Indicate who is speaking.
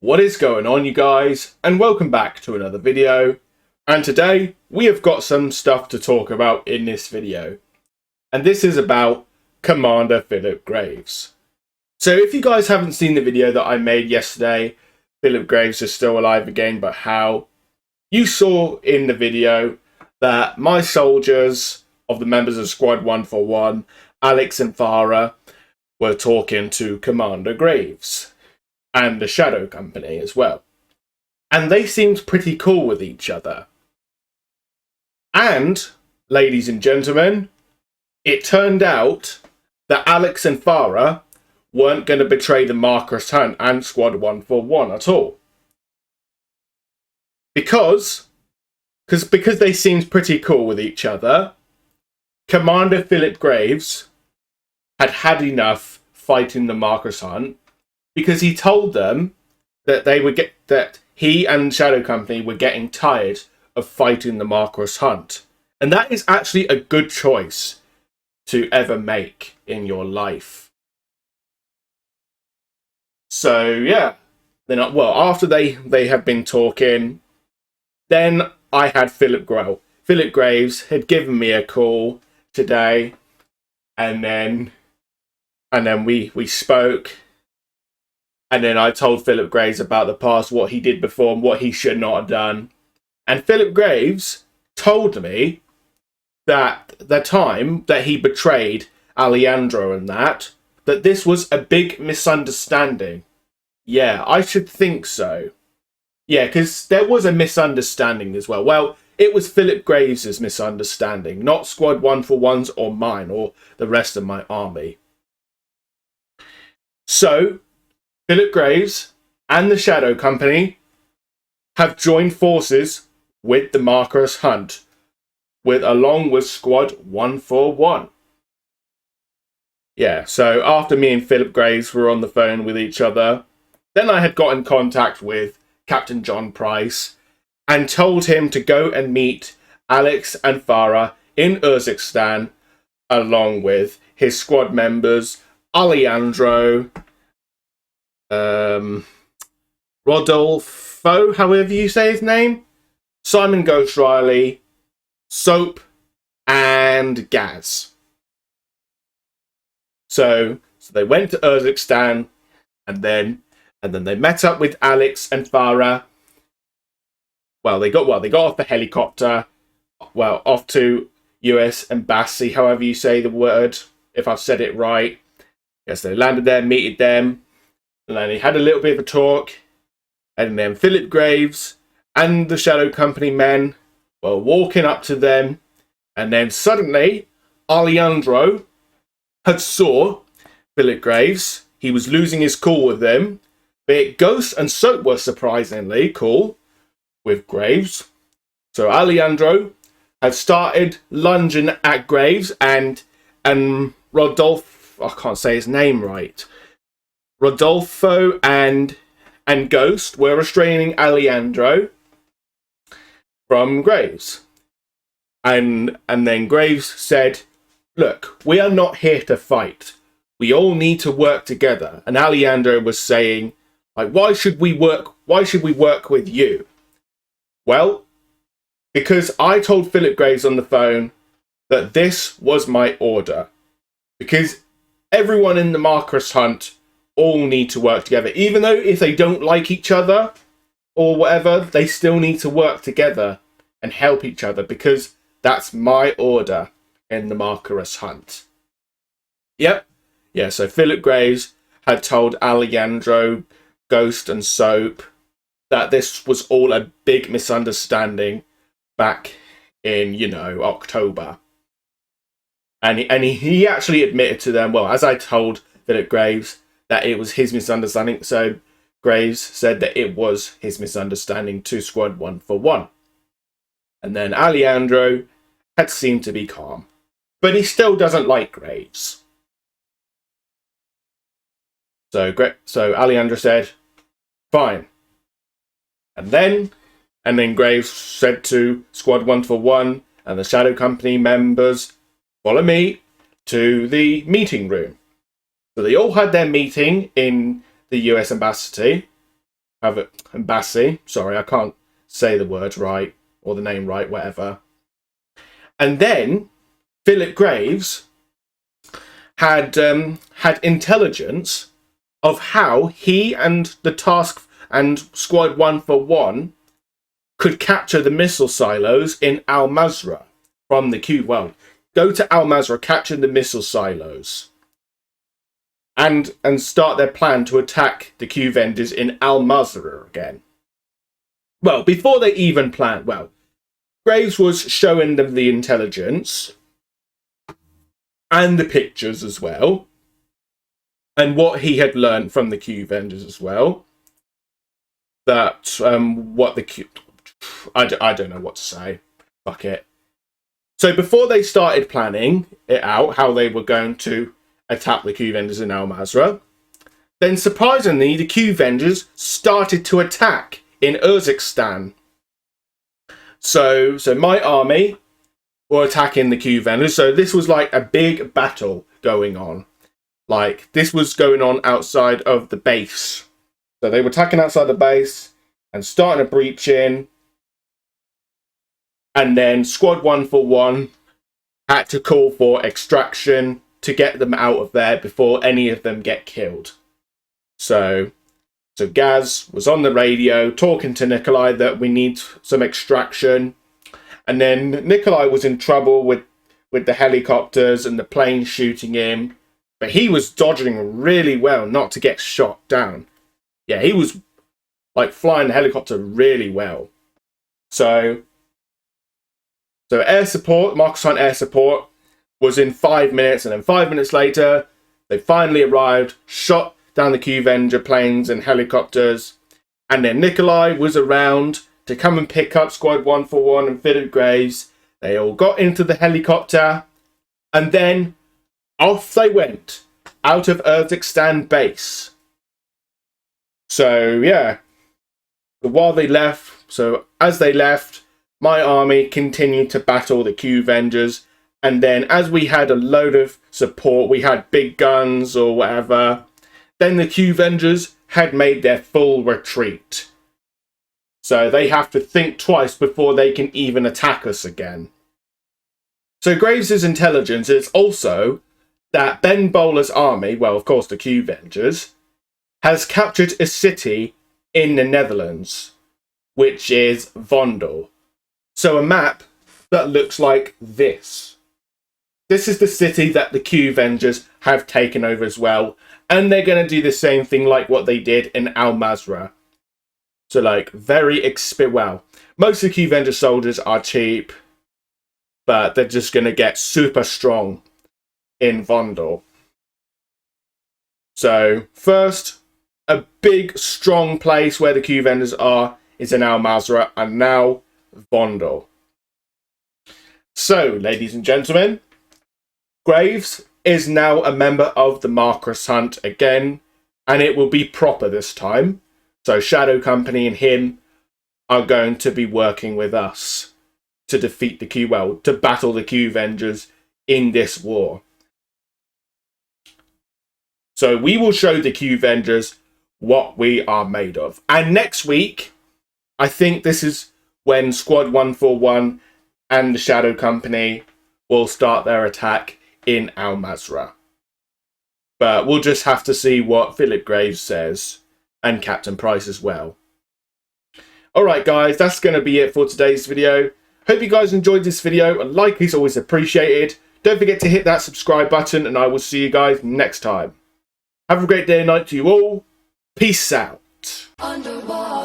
Speaker 1: What is going on, you guys, and welcome back to another video. And today we have got some stuff to talk about in this video, and this is about Commander Philip Graves. So if you guys haven't seen the video that I made yesterday, Philip Graves is still alive again, but how, you saw in the video that my soldiers of the members of Squad 141, Alex and Farah, were talking to Commander Graves and the Shadow Company as well. And they seemed pretty cool with each other. And, ladies and gentlemen, it turned out that Alex and Farah weren't going to betray the Marcus Hunt and Squad 141 at all. Because they seemed pretty cool with each other, Commander Philip Graves had enough fighting the Marcus Hunt, because he told them that he and Shadow Company were getting tired of fighting the Marcus Hunt. And that is actually a good choice to ever make in your life. So yeah, after they had been talking, then I had Philip Graves had given me a call today, and then we spoke. And then I told Philip Graves about the past, what he did before and what he should not have done. And Philip Graves told me that the time that he betrayed Alejandro and that this was a big misunderstanding. Yeah, I should think so. Yeah, because there was a misunderstanding as well. Well, it was Philip Graves' misunderstanding, not Squad 141's or mine or the rest of my army. So Philip Graves and the Shadow Company have joined forces with the Marcus Hunt, along with Squad 141. Yeah, so after me and Philip Graves were on the phone with each other, then I had got in contact with Captain John Price and told him to go and meet Alex and Farah in Uzbekistan, along with his squad members, Alejandro, Rodolfo, however you say his name, Simon Ghost Riley, Soap, and Gaz. So they went to Uzbekistan, and then they met up with Alex and Farah. They got off the helicopter, off to US Embassy, however you say the word, if I've said it right. Yes, they landed there, meted them. And then he had a little bit of a talk, and then Philip Graves and the Shadow Company men were walking up to them, and then suddenly Alejandro had saw Philip Graves. He was losing his cool with them, but Ghost and Soap were surprisingly cool with Graves. So Alejandro had started lunging at Graves, and Rodolfo, I can't say his name right, Rodolfo and Ghost were restraining Alejandro from Graves. And then Graves said, "Look, we are not here to fight. We all need to work together." And Alejandro was saying, why should we work with you? Well, because I told Philip Graves on the phone that this was my order. Because everyone in the Marcus Hunt all need to work together. Even though if they don't like each other or whatever, they still need to work together and help each other, because that's my order in the Marcus Hunt. Yep. Yeah, so Philip Graves had told Alejandro, Ghost and Soap that this was all a big misunderstanding back in, October. And he actually admitted to them, as I told Philip Graves, that it was his misunderstanding. So Graves said that it was his misunderstanding to Squad 141. And then Alejandro had seemed to be calm. But he still doesn't like Graves. So Alejandro said, "Fine." And then Graves said to Squad 141 and the Shadow Company members, "Follow me to the meeting room." So they all had their meeting in the US Embassy, and Bassi. Sorry, I can't say the word right or the name right, whatever. And then Philip Graves had intelligence of how he and the task and Squad 141 could capture the missile silos in Al Mazrah from the Q. Well, go to Al Mazrah, capture the missile silos, and start their plan to attack the Q vendors in Al Mazrah again. Well, before they even planned, well, Graves was showing them the intelligence and the pictures as well, and what he had learned from the Q vendors as well. That what the Q, I don't know what to say. Fuck it. So before they started planning it out, how they were going to attack the Q vendors in Al Mazrah, then surprisingly the Q vendors started to attack in Urzikstan. So my army were attacking the Q vendors. So this was like a big battle going on. Like, this was going on outside of the base. So they were attacking outside the base and starting a breach in. And then Squad 141 had to call for extraction to get them out of there before any of them get killed. So Gaz was on the radio talking to Nikolai that we need some extraction. And then Nikolai was in trouble with the helicopters and the planes shooting him. But he was dodging really well not to get shot down. Yeah, he was like flying the helicopter really well. So air support, Marcus Hunt air support, was in 5 minutes, and then 5 minutes later, they finally arrived, shot down the Q-Venger planes and helicopters, and then Nikolai was around to come and pick up Squad 141 and Philip Graves. They all got into the helicopter, and then off they went, out of Urzikstan base. So, yeah. While they left, as they left, my army continued to battle the Q-Vengers. And then as we had a load of support, we had big guns or whatever, then the Q-Vengers had made their full retreat. So they have to think twice before they can even attack us again. So Graves' intelligence is also that Ben Bowler's army, well, of course, the Q-Vengers, has captured a city in the Netherlands, which is Vondel. So a map that looks like this. This is the city that the Q-Vengers have taken over as well, and they're going to do the same thing like what they did in Al Mazrah. So, like, well, most of the Q-Venger soldiers are cheap, but they're just going to get super strong in Vondel. So, first, a big, strong place where the Q-Vendors are is in Al Mazrah, and now Vondel. So, ladies and gentlemen, Graves is now a member of the Marcus Hunt again, and it will be proper this time. So, Shadow Company and him are going to be working with us to defeat the to battle the Q-Vengers in this war. So we will show the Q-Vengers what we are made of. And next week, I think this is when Squad 141 and the Shadow Company will start their attack in Al Mazrah. But we'll just have to see what Philip Graves says, and Captain Price as well. Alright guys, that's going to be it for today's video. Hope you guys enjoyed this video. A like is always appreciated. Don't forget to hit that subscribe button, and I will see you guys next time. Have a great day and night to you all. Peace out. Underwater.